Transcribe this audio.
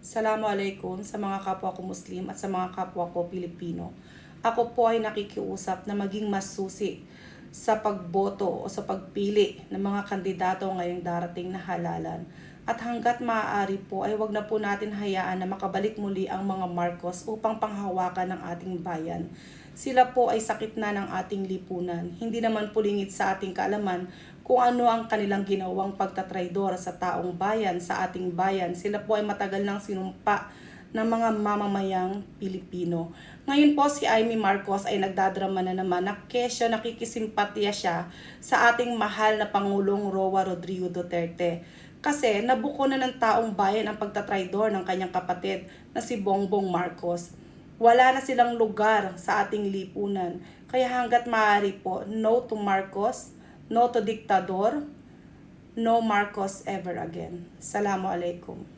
Assalamualaikum sa mga kapwa ko Muslim at sa mga kapwa ko Pilipino. Ako po ay nakikiusap na maging masusi sa pagboto o sa pagpili ng mga kandidato ngayong darating na halalan. At hanggat maaari po ay wag na po natin hayaan na makabalik muli ang mga Marcos upang panghawakan ng ating bayan. Sila po ay sakit na ng ating lipunan. Hindi naman pulingit sa ating kaalaman kung ano ang kanilang ginawang pagtatraidor sa taong bayan, sa ating bayan. Sila po ay matagal nang sinumpa ng mga mamamayang Pilipino. Ngayon po si Amy Marcos ay nagdadrama na naman na kesyo nakikisimpatya siya sa ating mahal na Pangulong Roa Rodrigo Duterte. Kasi nabuko na ng taong bayan ang pagtatraidor ng kanyang kapatid na si Bongbong Marcos. Wala na silang lugar sa ating lipunan. Kaya hanggat maaari po, no to Marcos, no to diktador, no Marcos ever again. Assalamualaikum.